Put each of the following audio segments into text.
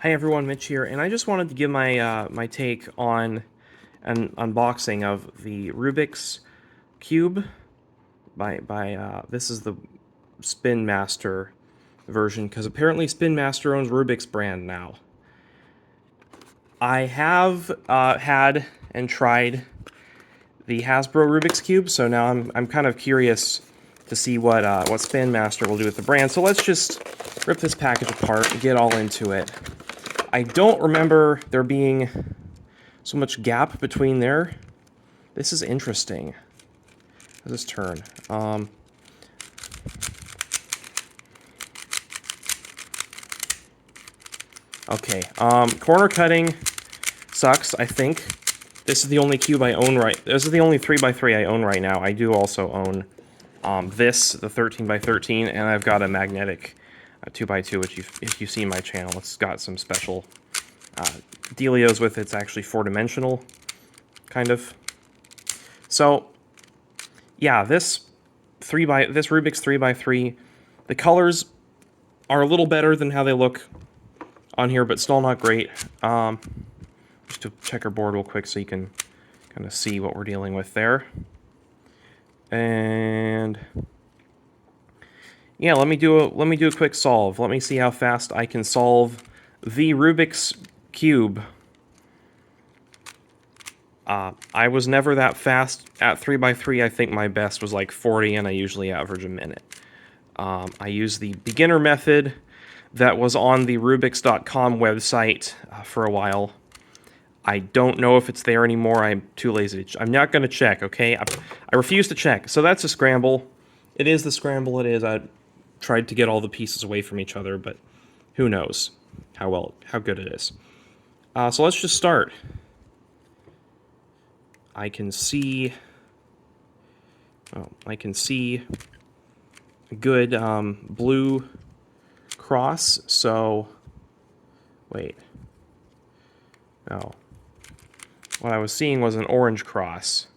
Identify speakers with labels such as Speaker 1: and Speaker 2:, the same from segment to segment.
Speaker 1: Hi everyone, Mitch here, and I just wanted to give my my take on an unboxing of the Rubik's Cube by this is the Spinmaster version, because apparently Spinmaster owns Rubik's brand now. I have had and tried the Hasbro Rubik's Cube, so now I'm kind of curious to see what Spinmaster will do with the brand. So let's just rip this package apart and get all into it. I don't remember there being so much gap between there. This is interesting. How does this turn? Okay. Corner cutting sucks, I think. This is the only cube I own This is the only 3x3 I own right now. I do also own this, the 13x13, and I've got a magnetic 2x2, which if you've seen my channel, it's got some special dealios with it. It's actually 4-dimensional, kind of. So, yeah, this Rubik's 3x3, the colors are a little better than how they look on here, but still not great. Just to checkerboard real quick so you can kind of see what we're dealing with there. And yeah, let me do a quick solve. Let me see how fast I can solve the Rubik's Cube. I was never that fast at 3x3. I think my best was like 40, and I usually average a minute. I use the beginner method that was on the Rubiks.com website for a while. I don't know if it's there anymore. I'm too lazy to I'm not going to check, okay? I refuse to check. So that's a scramble. It is the scramble it is. I tried to get all the pieces away from each other, but who knows how good it is. So let's just start. I can see a good blue cross, so wait. No. What I was seeing was an orange cross.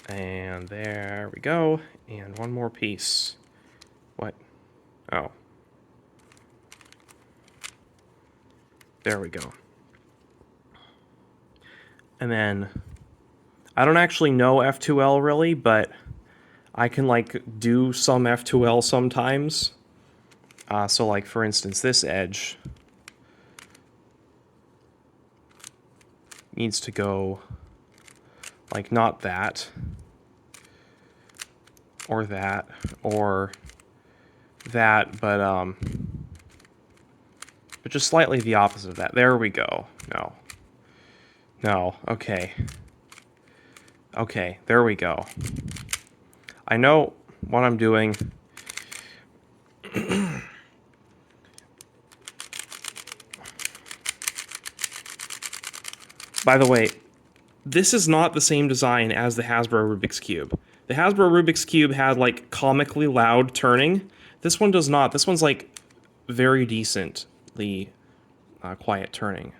Speaker 1: And there we go. And one more piece. What? Oh. There we go. And then I don't actually know F2L really, but I can like do some F2L sometimes. So like for instance, this edge needs to go like not that, or that, or that, but just slightly the opposite of that. There we go. No. No, okay. Okay, there we go. I know what I'm doing. By the way, this is not the same design as the Hasbro Rubik's Cube. The Hasbro Rubik's Cube had like comically loud turning. This one does not. This one's like very decently quiet turning.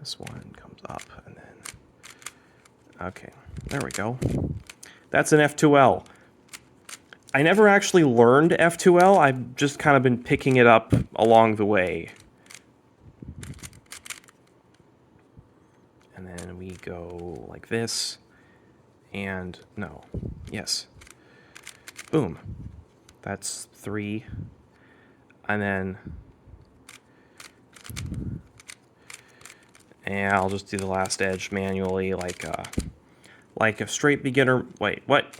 Speaker 1: This one comes up and then... Okay, there we go. That's an F2L. I never actually learned F2L. I've just kind of been picking it up along the way. And then we go like this. And no. Yes. Boom. That's 3. And then... And I'll just do the last edge manually, like a straight beginner... Wait, what?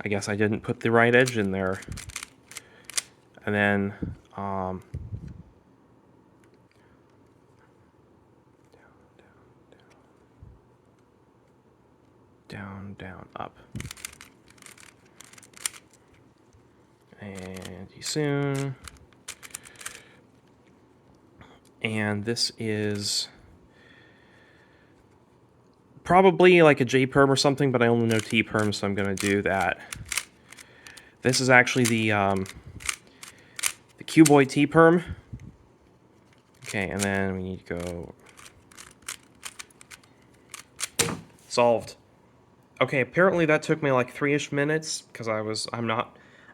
Speaker 1: I guess I didn't put the right edge in there. And then, down, down, up. And soon. And this is probably like a J-perm or something, but I only know T-perm, so I'm going to do that. This is actually the Cuboid T-perm. Okay, and then we need to go... Solved. Okay, apparently that took me like 3-ish minutes, because I don't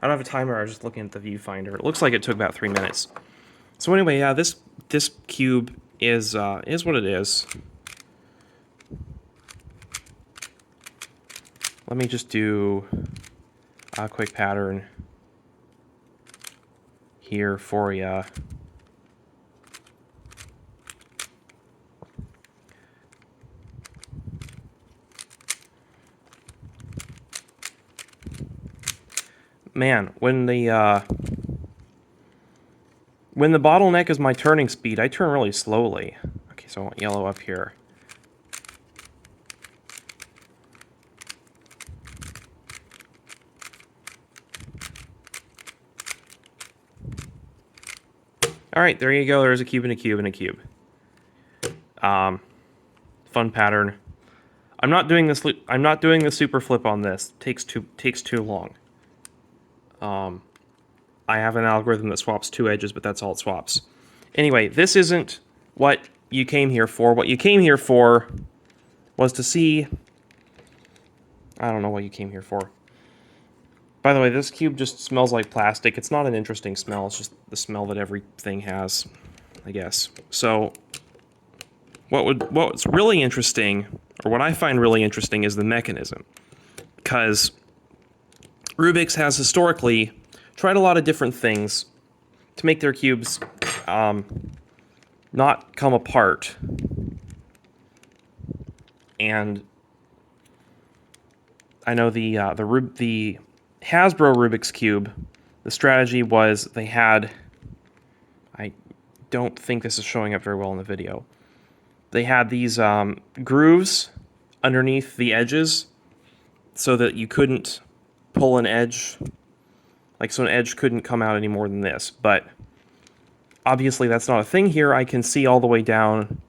Speaker 1: have a timer, I was just looking at the viewfinder. It looks like it took about 3 minutes. So anyway, yeah, this cube is what it is. Let me just do a quick pattern here for you. Man, when the bottleneck is my turning speed, I turn really slowly. Okay, so I want yellow up here. All right, there you go. There's a cube and a cube and a cube. Fun pattern. I'm not doing this. I'm not doing the super flip on this. Takes too long. I have an algorithm that swaps two edges, but that's all it swaps. Anyway, this isn't what you came here for. What you came here for was to see... I don't know what you came here for. By the way, this cube just smells like plastic. It's not an interesting smell. It's just the smell that everything has, I guess. So, what's really interesting, or what I find really interesting, is the mechanism. Because Rubik's has historically tried a lot of different things to make their cubes not come apart. And I know the Hasbro Rubik's Cube, the strategy was they had... I don't think this is showing up very well in the video. They had these grooves underneath the edges so that you couldn't pull an edge. Like, so an edge couldn't come out any more than this. But obviously that's not a thing here. I can see all the way down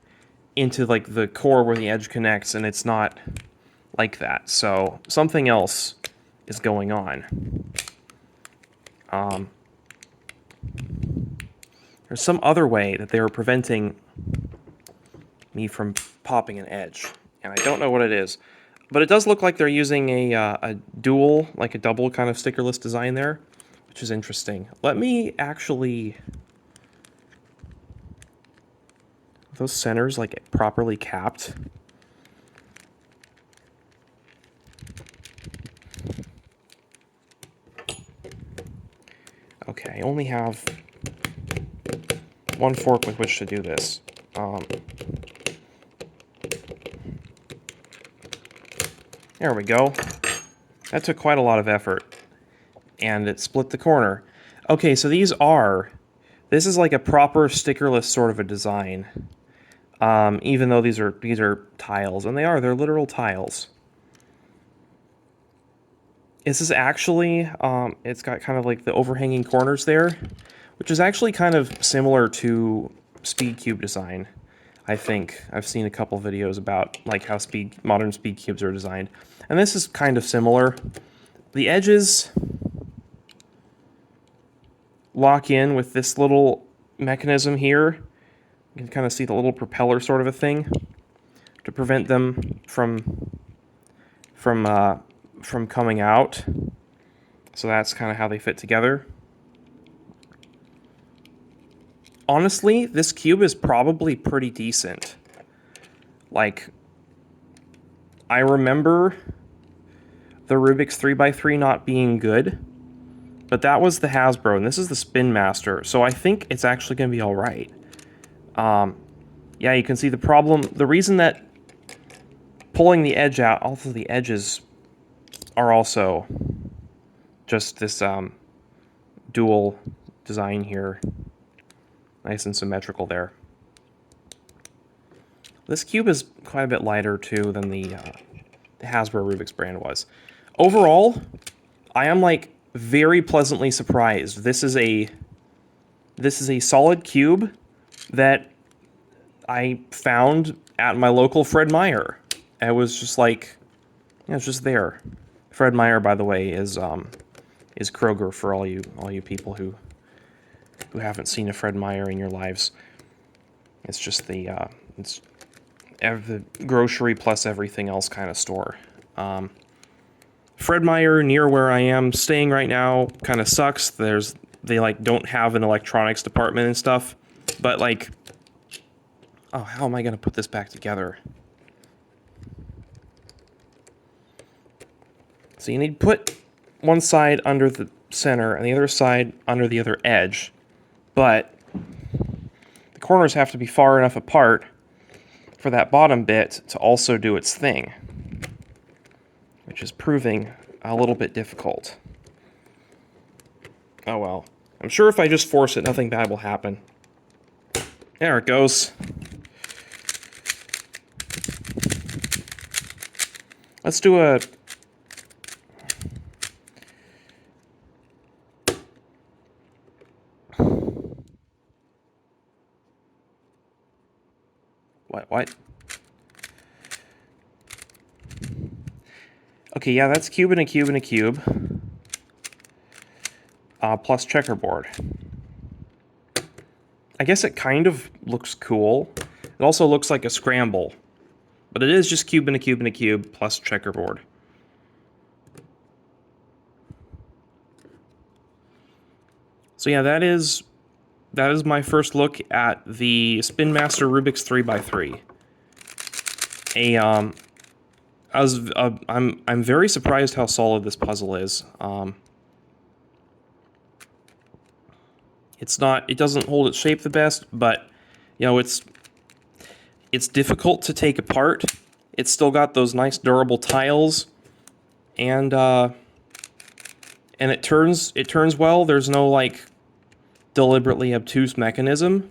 Speaker 1: into like the core where the edge connects, and it's not like that. So something else is going on. There's some other way that they were preventing me from popping an edge, and I don't know what it is. But it does look like they're using a dual, like a double kind of stickerless design there, which is interesting. Let me actually... Are those centers like properly capped? Okay, I only have one fork with which to do this. There we go. That took quite a lot of effort. And it split the corner. Okay, so this is like a proper stickerless sort of a design. Even though these are tiles, and they're literal tiles. This is actually, it's got kind of like the overhanging corners there, which is actually kind of similar to speed cube design. I think I've seen a couple videos about like how modern speed cubes are designed, and this is kind of similar. The edges lock in with this little mechanism here. You can kind of see the little propeller sort of a thing to prevent them from coming out. So that's kind of how they fit together. Honestly, this cube is probably pretty decent. Like, I remember the Rubik's 3x3 not being good, but that was the Hasbro, and this is the Spinmaster, so I think it's actually going to be alright. Yeah, you can see the problem. The reason that pulling the edge out, also the edges are also just this dual design here. Nice and symmetrical there. This cube is quite a bit lighter too than the Hasbro Rubik's brand was. Overall, I am like very pleasantly surprised. This is a solid cube that I found at my local Fred Meyer. It was just like, yeah, it's just there. Fred Meyer, by the way, is Kroger for all you people who haven't seen a Fred Meyer in your lives. It's just it's the grocery plus everything else kind of store. Fred Meyer near where I am staying right now kind of sucks. They like don't have an electronics department and stuff. But like, oh, how am I going to put this back together? So you need to put one side under the center and the other side under the other edge. But the corners have to be far enough apart for that bottom bit to also do its thing, which is proving a little bit difficult. Oh well. I'm sure if I just force it, nothing bad will happen. There it goes. Let's do a... What? Okay, yeah, that's cube and a cube and a cube. Plus checkerboard. I guess it kind of looks cool. It also looks like a scramble. But it is just cube and a cube and a cube plus checkerboard. So yeah, that is my first look at the Spinmaster Rubik's 3x3. I'm very surprised how solid this puzzle is. It doesn't hold its shape the best, but you know, it's difficult to take apart. It's still got those nice durable tiles, and it turns well. There's no like deliberately obtuse mechanism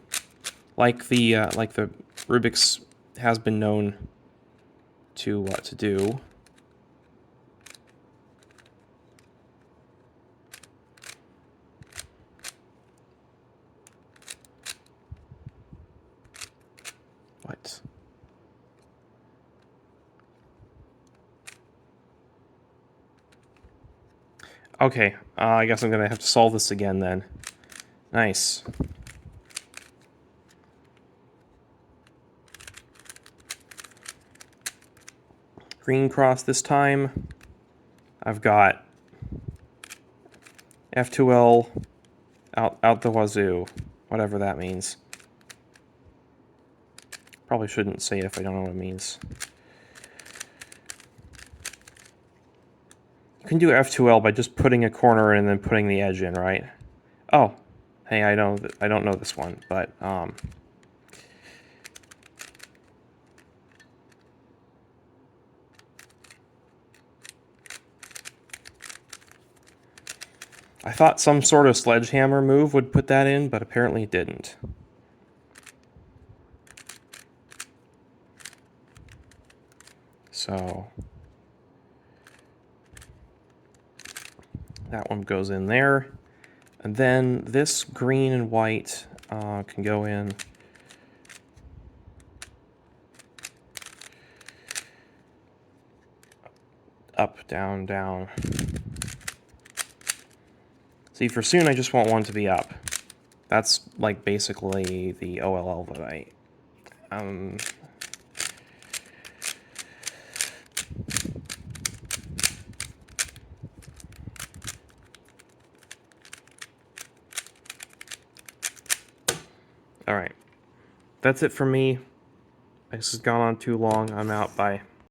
Speaker 1: like the Rubik's has been known to do. What? Okay, I guess I'm gonna have to solve this again then. Nice. Green cross this time. I've got F2L out the wazoo, whatever that means. Probably shouldn't say it if I don't know what it means. You can do F2L by just putting a corner in and then putting the edge in, right? Oh, hey, I don't know this one, but I thought some sort of sledgehammer move would put that in, but apparently it didn't. So that one goes in there. And then this green and white can go in. Up, down, down. See, for soon I just want one to be up. That's like basically the OLL that I... Alright. That's it for me. This has gone on too long. I'm out. Bye.